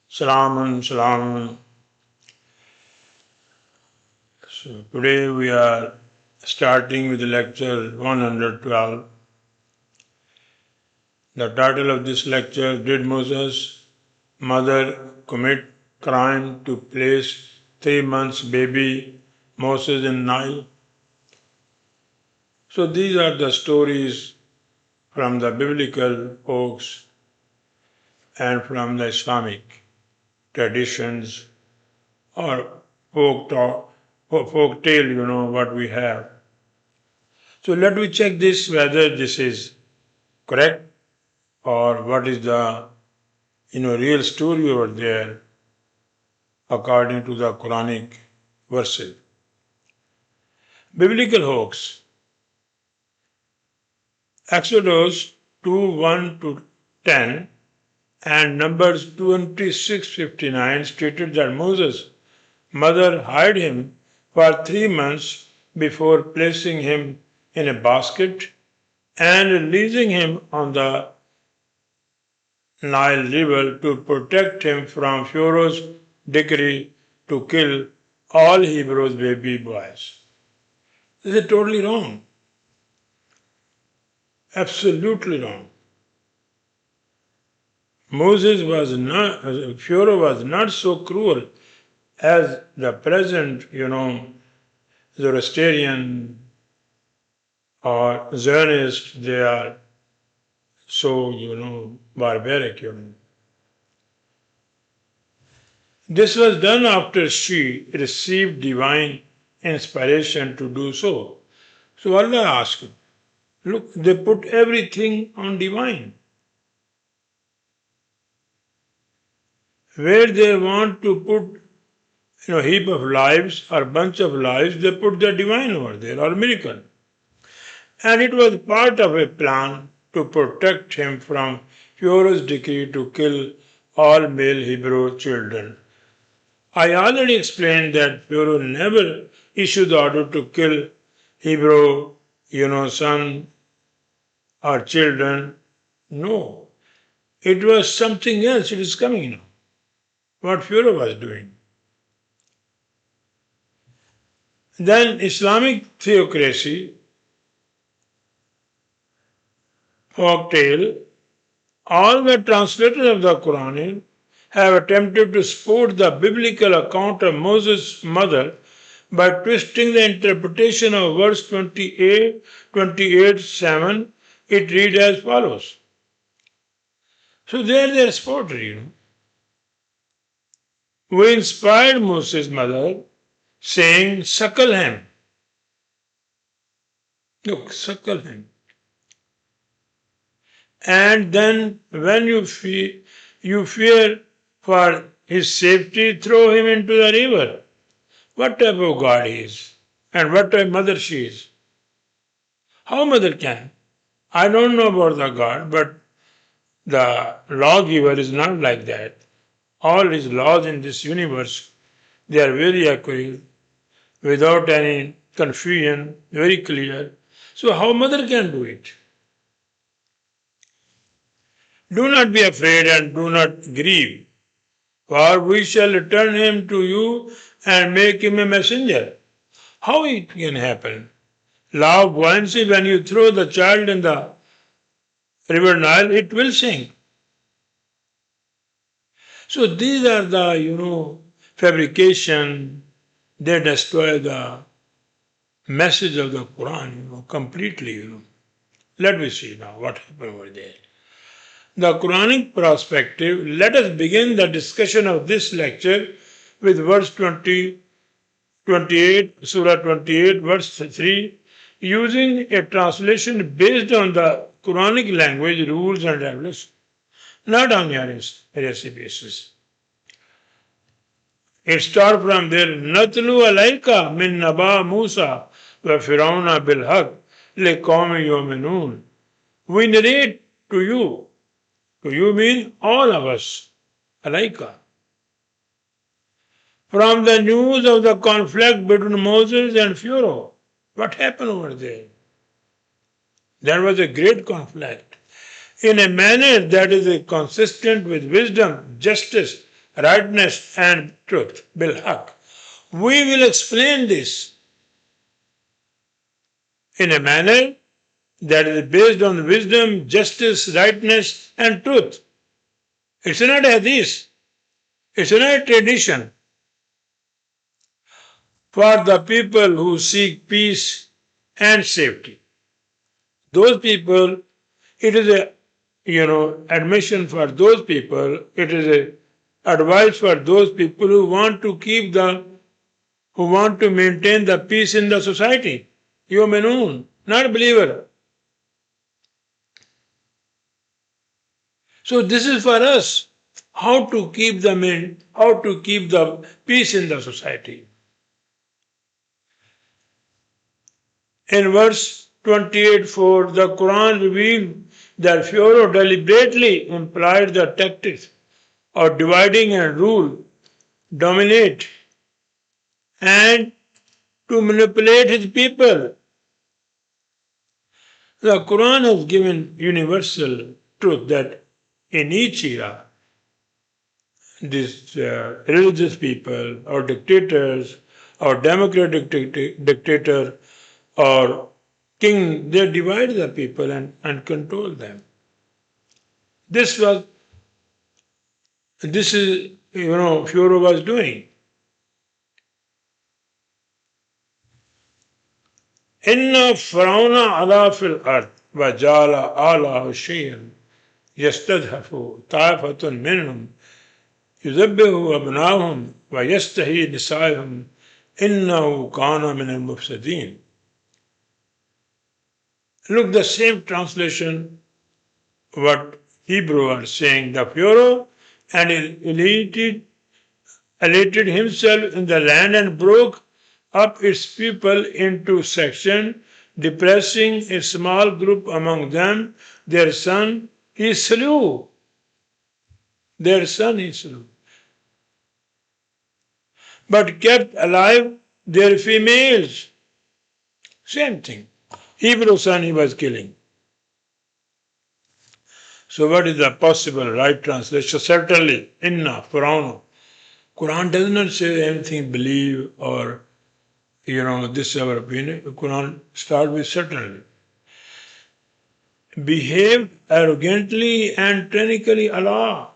Salamun, salamun. So today we are starting with lecture 112. The title of this lecture, Did Moses' mother commit crime to place 3 months baby Moses in Nile? So these are the stories from the biblical books and from the Islamic traditions or folk tale, what we have. So let me check this whether this is correct or what is the real story over there according to the Quranic verses. Biblical hoax. Exodus 2:1 to 10 and Numbers 26:59 stated that Moses' mother hid him for 3 months before placing him in a basket and releasing him on the Nile River to protect him from Pharaoh's decree to kill all Hebrews' baby boys. This is totally wrong. Absolutely wrong. Pharaoh was not so cruel as the present, Zoroastrian or Zionist, they are so, barbaric, This was done after she received divine inspiration to do so. So Allah asked, look, they put everything on divine. Where they want to put heap of lives or bunch of lives, they put the divine over there or miracle. And it was part of a plan to protect him from Pharaoh's decree to kill all male Hebrew children. I already explained that Pharaoh never issued the order to kill Hebrew, son or children. No. It was something else. It is coming now. What Pharaoh was doing. Then Islamic theocracy, folktale, all the translators of the Quran have attempted to support the biblical account of Moses' mother by twisting the interpretation of verse 28:7. It reads as follows. So there they are supported, We inspired Moses' mother, saying, suckle him. Look, suckle him. And then when you fear for his safety, throw him into the river. What type of God he is? And what type of mother she is? How mother can? I don't know about the God, but the lawgiver is not like that. All his laws in this universe, they are very accurate, without any confusion, very clear. So how mother can do it? Do not be afraid and do not grieve, for we shall return him to you and make him a messenger. How it can happen? Law of buoyancy, when you throw the child in the river Nile, it will sink. So these are the, fabrication. They destroy the message of the Quran, completely, Let me see now what happened over there. The Quranic perspective, let us begin the discussion of this lecture with verse 28, Surah 28, verse 3, using a translation based on the Quranic language, rules and regulations, not on heresy basis. It starts from there, Natlu alayka min naba Musa wa Firauna bil haq li qawmi yu'minun. We narrate to you. To you mean all of us. Alayka. From the news of the conflict between Moses and Pharaoh. What happened over there? There was a great conflict. in a manner that is consistent with wisdom, justice, rightness, and truth. Bilhaq. We will explain this in a manner that is based on wisdom, justice, rightness, and truth. It's not a hadith. It's not a tradition for the people who seek peace and safety. Those people, it is a admission for those people. It is a advice for those people who want to maintain the peace in the society. Yu'minun, not believer. So this is for us how to keep the peace in the society. In verse 28:4, the Quran revealed that Pharaoh deliberately employed the tactics of dividing and rule, dominate, and to manipulate his people. The Quran has given universal truth that in each era, these religious people or dictators or democratic dictator or king, they divide the people and control them. This is Pharaoh was doing. إن فرعون علا في الأرض وجعل أعلى شيئا يستضعف طائفة منهم يذبح أبناءهم ويستحيي نسائهم إنه كان من المفسدين. Look, the same translation, what Hebrew are saying, the Pharaoh and elated himself in the land and broke up its people into sections, depressing a small group among them. Their son he slew. But kept alive their females. Same thing. Hebrew son he was killing. So what is the possible right translation? Certainly, inna, Qur'an. Quran does not say anything believe or this is our opinion. Quran starts with certainly. Behave arrogantly and tyrannically Allah.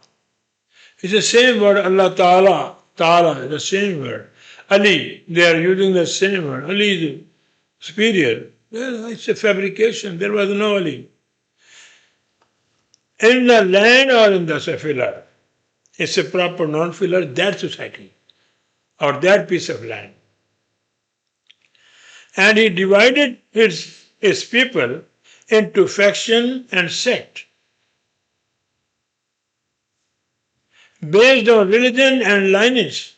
It's the same word Allah Ta'ala. Ta'ala is the same word. Ali, they are using the same word. Ali is superior. Well, it's a fabrication. There was no Ali. In the land or in the filler. It's a proper non-filler, that society or that piece of land. And he divided his people into faction and sect based on religion and lineage.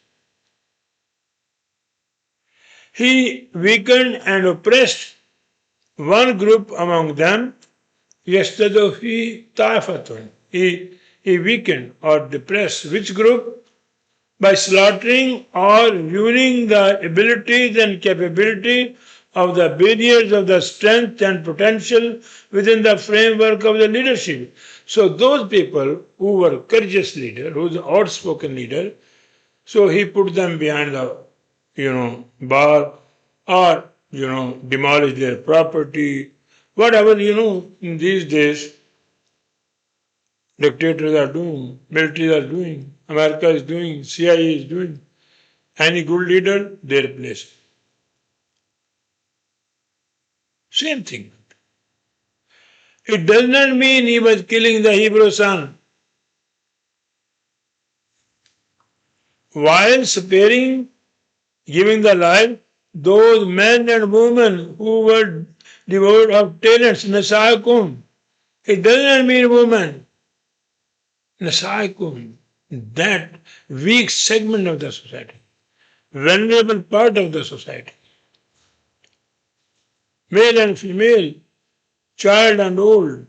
He weakened and oppressed one group among them. Yastadafi ta'ifatun. He weakened or depressed which group? By slaughtering or ruining the abilities and capability of the barriers of the strength and potential within the framework of the leadership. So those people who were courageous leader, who was outspoken leader, so he put them behind the bar or demolish their property, whatever in these days dictators are doing, militaries are doing, America is doing, CIA is doing. Any good leader, they replace. Same thing. It does not mean he was killing the Hebrew son. While sparing, giving the life, those men and women who were devoid of talents, nasaikum. It does not mean women. Nasaikum, that weak segment of the society, vulnerable part of the society. Male and female, child and old.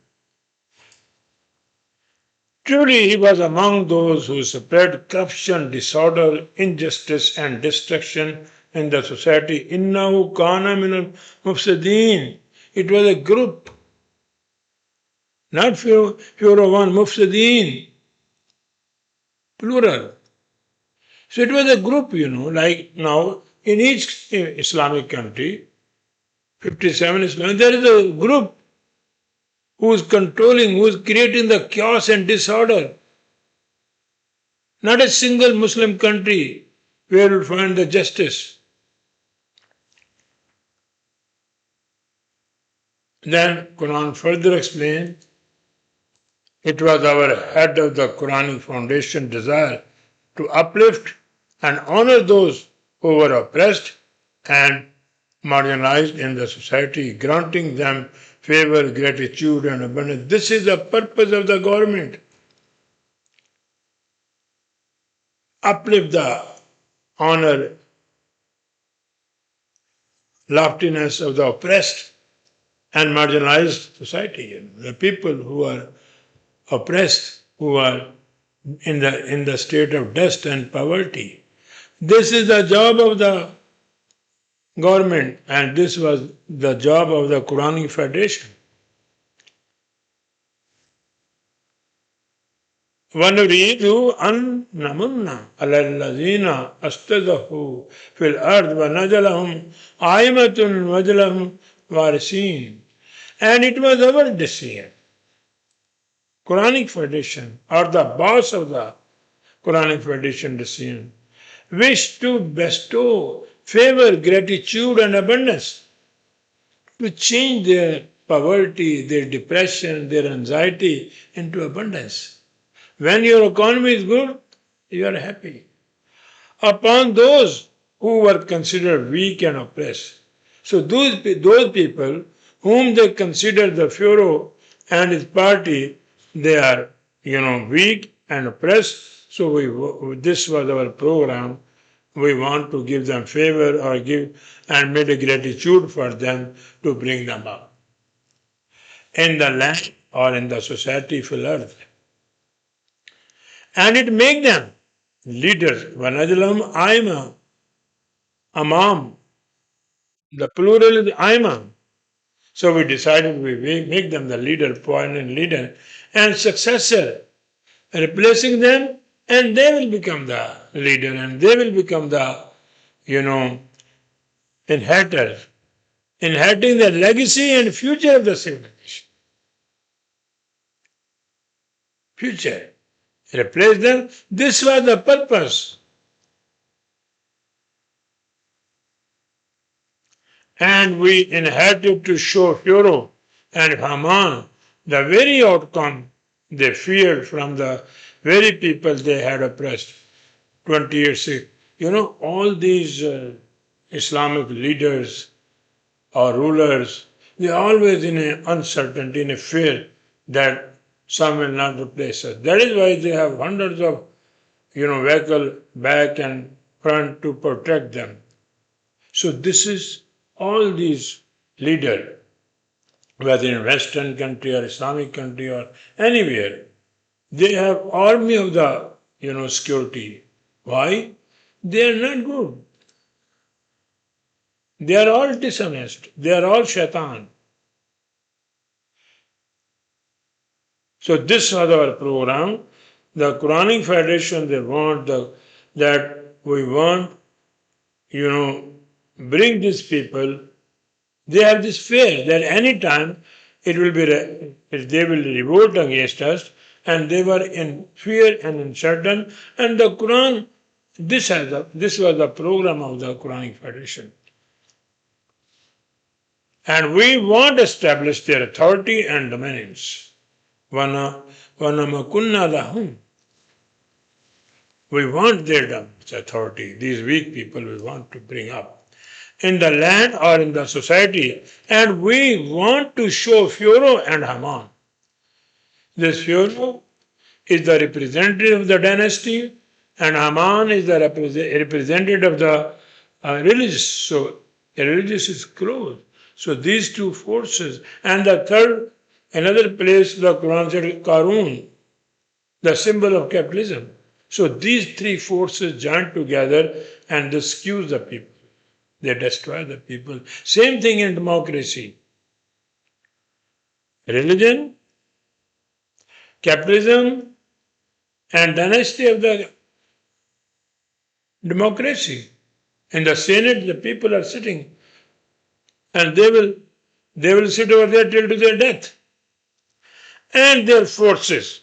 Truly, he was among those who spread corruption, disorder, injustice, and destruction in the society. Innahu kana min al-mufsideen. It was a group, not fewer one, mufsideen, plural. So it was a group, like now in each Islamic country, 57 Islamic, there is a group who is controlling, who is creating the chaos and disorder. Not a single Muslim country where you will find the justice. Then Quran further explains, it was our head of the Quranic foundation desire to uplift and honor those who were oppressed and marginalized in the society, granting them favor, gratitude, and abundance. This is the purpose of the government. Uplift the honor, loftiness of the oppressed and marginalized society. The people who are oppressed, who are in the state of dust and poverty. This is the job of the government, and this was the job of the Quranic Federation. ونريد أن نمن على الذين استضعفوا في الأرض ونجعلهم أئمة ونجعلهم وارثين. And it was our decision. Quranic Federation, or the boss of the Quranic Federation decision, wished to bestow favor, gratitude, and abundance, to change their poverty, their depression, their anxiety into abundance. When your economy is good, you are happy. Upon those who were considered weak and oppressed. So those people whom they consider the Pharaoh and his party, they are, weak and oppressed. So this was our program. We want to give them favor or give and made a gratitude for them to bring them up in the land or in the society for earth. And it make them leaders. Vanajalam Aima, Amam. The plural is Aima. So we decided we make them the leader, prominent leader, and successor, replacing them, and they will become the leader, and they will become the, inheritors, inheriting the legacy and future of the civilization. Future. Replace them. This was the purpose. And we inherited to show Pharaoh and Haman the very outcome they feared from the very people they had oppressed 20 years ago. All these Islamic leaders or rulers, they are always in an uncertainty, in a fear that some will not replace us. That is why they have hundreds of, vehicle back and front to protect them. So this is all these leaders, whether in Western country or Islamic country or anywhere, they have army of the, security. Why? They are not good. They are all dishonest. They are all shaitan. So this was our program. The Quranic Federation, they want that we want, bring these people. They have this fear that any time they will revolt against us, and they were in fear and uncertain. And the Quran, this was the program of the Quranic Federation. And we want to establish their authority and dominance. وَنَمَكُنَّ لَهُمْ. We want their dominance, authority. These weak people we want to bring up in the land or in the society. And we want to show Pharaoh and Haman. This Pharaoh is the representative of the dynasty, and Haman is the representative of the religious. So the religious is close. So these two forces. And the third, another place the Quran said, Qarun, the symbol of capitalism. So these three forces join together and they skew the people. They destroy the people. Same thing in democracy. Religion capitalism and dynasty of the democracy. In the Senate, the people are sitting and they will sit over there till to their death. And their forces,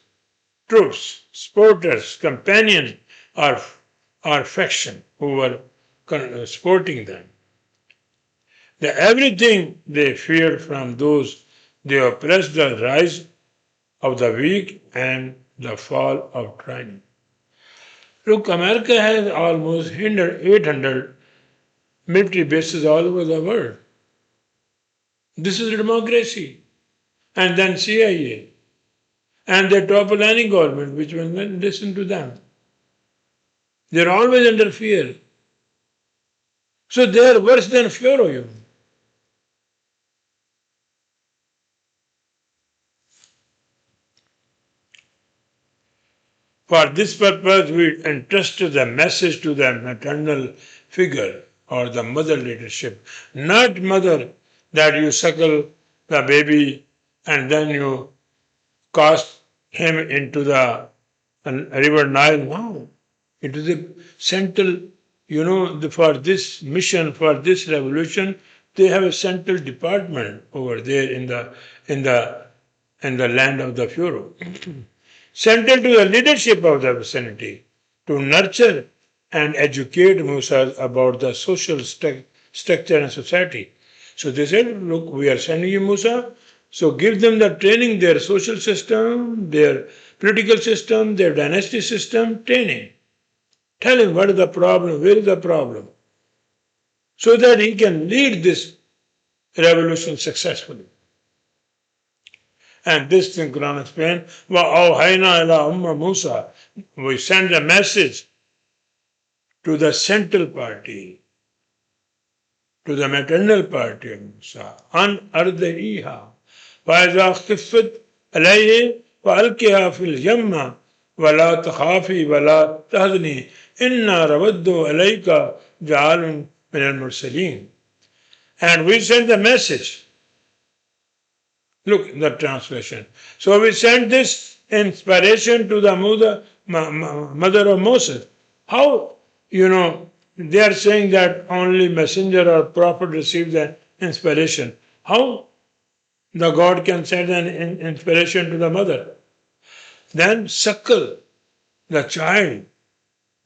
troops, supporters, companions are faction who were supporting them. Everything they feared from those they oppressed the rise of the weak and the fall of tyranny. Look, America has almost 800 military bases all over the world. This is a democracy. And then CIA. And they topple any government which will listen to them. They're always under fear. So they are worse than Pharaoh. For this purpose, we entrusted the message to the maternal figure or the mother leadership. Not mother that you suckle the baby and then you cast him into the river Nile. No. It is a central, for this mission, for this revolution, they have a central department over there in the land of the Pharaoh. Central to the leadership of the vicinity, to nurture and educate Musa about the social structure and society. So they said, look, we are sending you Musa, so give them the training, their social system, their political system, their dynasty system, training. Tell him what is the problem, where is the problem, so that he can lead this revolution successfully. And this thing Quran explains, وَأَوْحَيْنَا إِلَىٰ أُمَّ Musa. We send a message to the central party, to the maternal party of Musa. أَنْ أَرْضِعِيهَا فَإِذَا خِفَّتْ عَلَيْهِ فَأَلْقِهَا فِي الْيَمِّ وَلَا تَخَافِي وَلَا تَحْزَنِي إِنَّا رَوَدُّ عَلَيْكَ جَعَلٌ مِنَ الْمُرْسَلِينَ. And we send the message. Look, the translation. So we sent this inspiration to the mother of Moses. How, they are saying that only messenger or prophet receives the inspiration. How the God can send an inspiration to the mother? Then suckle the child.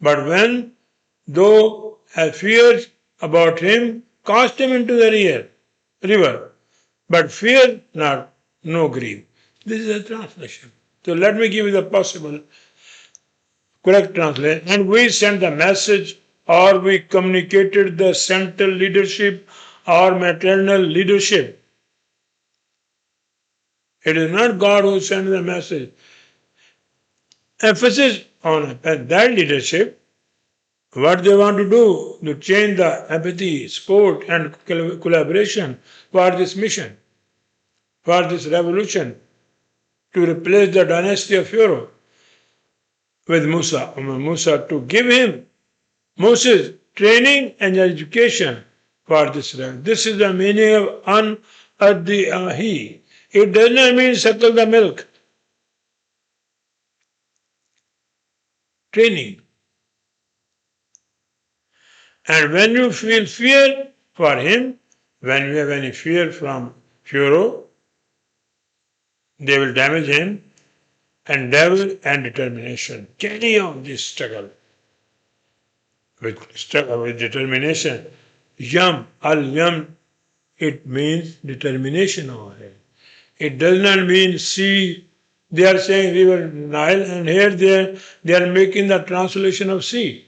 But when thou have fears about him, cast him into the river. But fear not, no grief. This is a translation. So let me give you the possible correct translation. And we sent the message, or we communicated the central leadership or maternal leadership. It is not God who sends the message. Emphasis on that leadership, what they want to do, to change the empathy, support, and collaboration for this mission, for this revolution, to replace the dynasty of Pharaoh with Musa, to give him Moses training and education for this revolution. This is the meaning of an-addi'ahi. It does not mean suckle the milk. Training. And when you feel fear for him, when you have any fear from Pharaoh, they will damage him, endeavor and determination. Carry on this struggle with determination. Al-yam, it means determination over here. It does not mean sea. They are saying river Nile, and here they are making the translation of sea.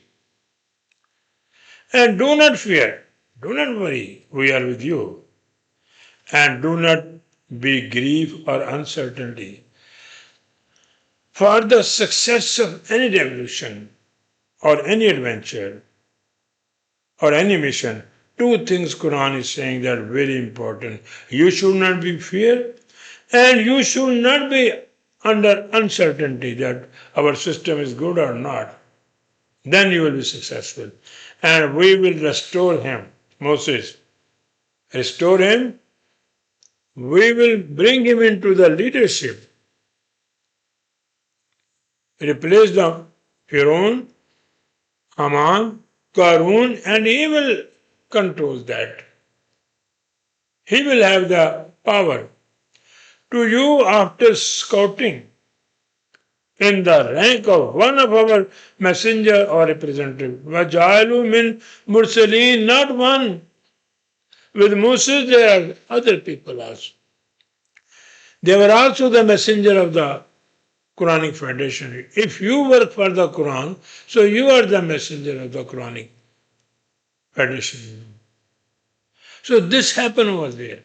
And do not fear, do not worry, we are with you. And do not be grief or uncertainty. For the success of any revolution or any adventure or any mission, two things Quran is saying that are very important. You should not be fear, and you should not be under uncertainty that our system is good or not. Then you will be successful. And we will restore him, Moses. Restore him. We will bring him into the leadership replace the Pharaoh, Haman, Karun, and he will control that. He will have the power. To you, after scouting in the rank of one of our messenger or representative, Vajalu min Mursaleen, not one. With Musa, there are other people also. They were also the messenger of the Quranic Foundation. If you work for the Quran, so you are the messenger of the Quranic Foundation. So this happened over there.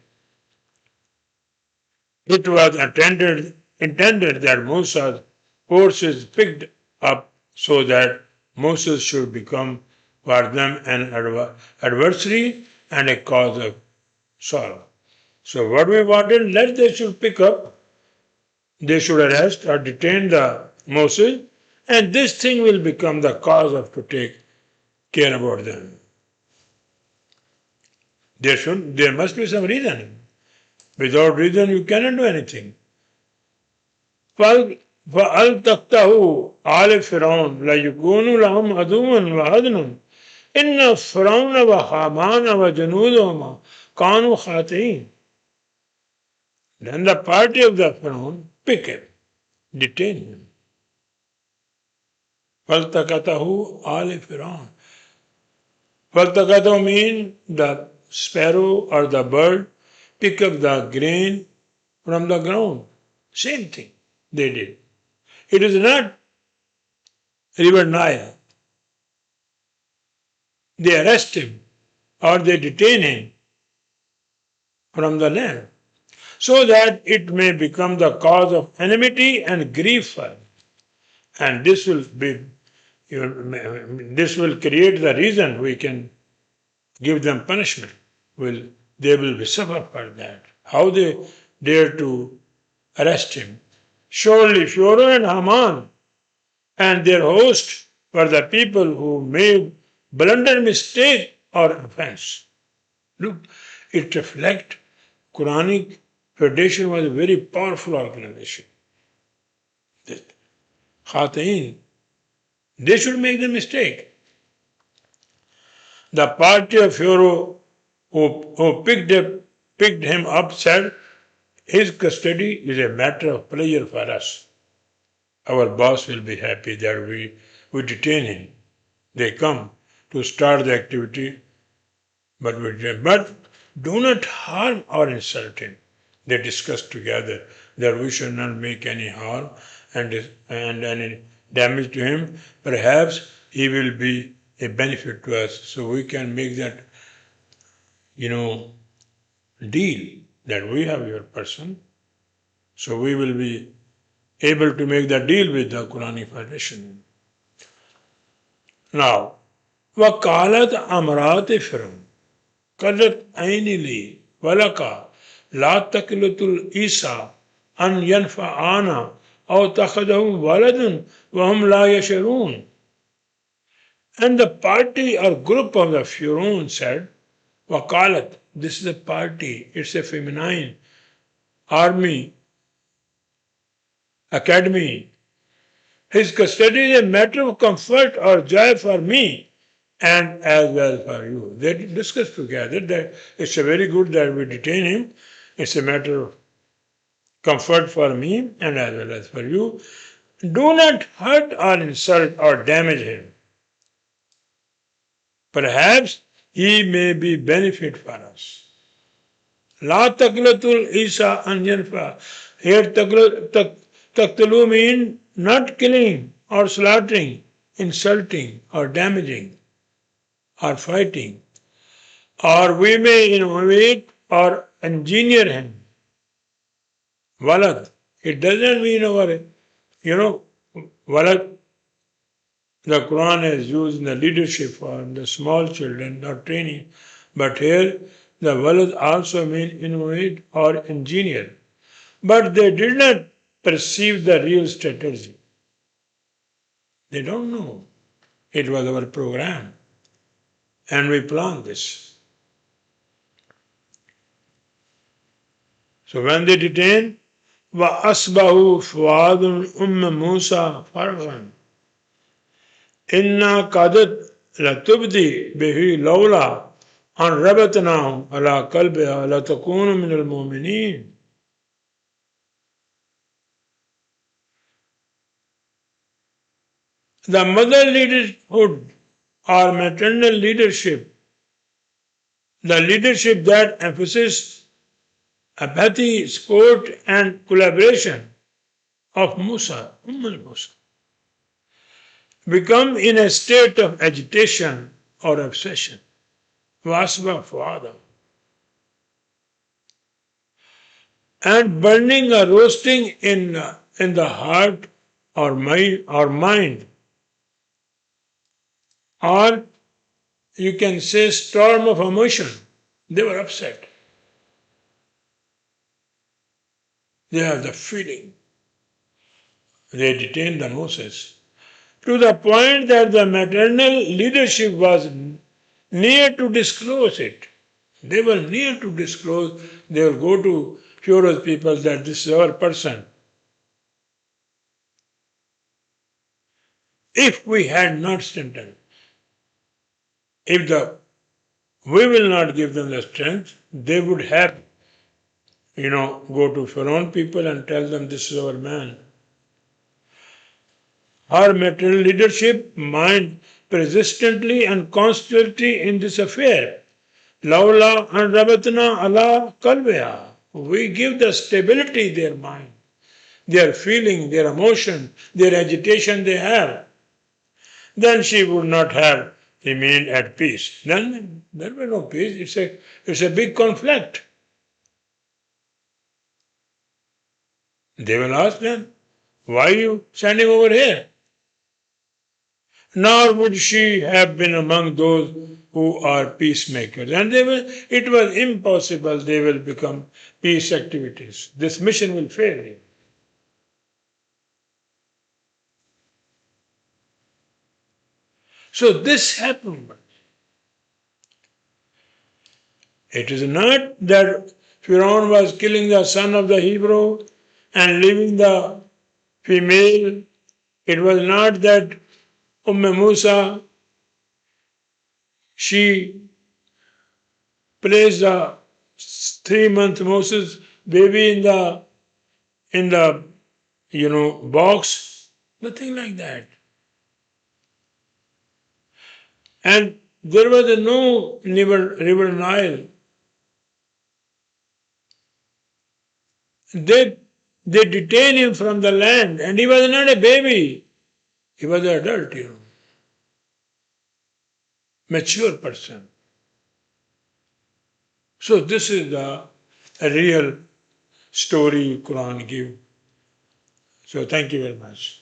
It was intended that Musa's forces picked up so that Moses should become for them an adversary and a cause of sorrow. So what we wanted, let they should pick up, they should arrest or detain the Moses, and this thing will become the cause of to take care about them. There must be some reason. Without reason, you cannot do anything. فَأَلْتَقْتَهُ آلِ فِرْعَوْنَ لَيَكُونُوا لَهُمْ عَدُوًّا وَحَزْنًا إِنَّ فِرْعَوْنَ وَهَامَانَ وَجُنُودَهُمَا كَانُوا خَاطِئِينَ. Then the party of the Pharaoh pick him, detain him. فَالْتَقَتَهُ آلِ فِرْعَوْنَ. فَالْتَقَتَهُ means the sparrow or the bird pick up the grain from the ground. Same thing they did. It is not river Nile. They arrest him or they detain him from the land so that it may become the cause of enmity and grief for him. And this will create the reason we can give them punishment. They will be suffer for that. How they dare to arrest him. Surely Pharaoh and Haman and their host were the people who made blunder, mistake or offense. Look, it reflects Quranic Federation was a very powerful organization. Khatain, they should make the mistake. The party of Pharaoh who picked him up said, his custody is a matter of pleasure for us. Our boss will be happy that we detain him. They come to start the activity, but do not harm or insult him. They discussed together that we should not make any harm and any damage to him. Perhaps he will be a benefit to us, so we can make that, deal that we have your person. So we will be able to make the deal with the Quranic Federation. Now, وَقَالَتْ أَمْرَاتِ فِرْعَوْنَ قَرَّتْ عَيْنِي لِي وَلَكَ لَا تَقْلُتُ الْإِيسَى أَنْ يَنْفَعَانَا أَوْ تَخَذَهُمْ وَلَدٌ وَهُمْ لَا يَشْعُرُونَ. And the party or group of the Pharaoh said, وَقَالَتْ, this is a party, it's a feminine army, academy. His custody is a matter of comfort or joy for me and as well for you. They discussed together that it's a very good that we detain him. It's a matter of comfort for me and as well as for you. Do not hurt or insult or damage him. Perhaps he may be benefit for us. La taqlatul Isa an yanfa. Here taqtalu means not killing or slaughtering, insulting or damaging or fighting. Or we may innovate or engineer him. Walad. It doesn't mean walad. The Quran is used in the leadership for the small children, not training. But here, the walad also means innovate or engineer. But they did not perceive the real strategy. They don't know. It was our program. And we planned this. So when they detained, وَأَصْبَهُ فُؤَادُ أُمِّ مُوسَى فَرْغًا إِنَّا قَدْ لَتُبْدِي بِهِ لَوْلَا أَنْ رَبَطْنَا عَلَى قَلْبِهَا لَتَكُونُ مِنَ الْمُؤْمِنِينَ. The mother leaderhood or maternal leadership, the leadership that emphasizes empathy, support, and collaboration of Musa, Musa, become in a state of agitation or obsession. Vasva Father. And burning or roasting in the heart or mind, or you can say storm of emotion. They were upset. They have the feeling. They detained the Moses to the point that the maternal leadership was near to disclose it. They were near to disclose, they will go to Pharaoh's people that this is our person. If we had not strengthened, if we will not give them the strength, they would have, go to Pharaoh people and tell them this is our man. Her maternal leadership mind persistently and constantly in this affair. Laula and Rabatna ala kalveha. We give the stability their mind, their feeling, their emotion, their agitation they have. Then she would not have remained at peace. Then there was no peace. It's a big conflict. They will ask them, why are you standing over here? Nor would she have been among those who are peacemakers. And it was impossible they will become peace activities. This mission will fail. So this happened. It is not that Pharaoh was killing the son of the Hebrew and leaving the female. It was not that Musa, she placed a 3-month Moses baby in the box. Nothing like that. And there was no river Nile. They detained him from the land, and he was not a baby. He was an adult, mature person. So this is a real story Quran gives. So thank you very much.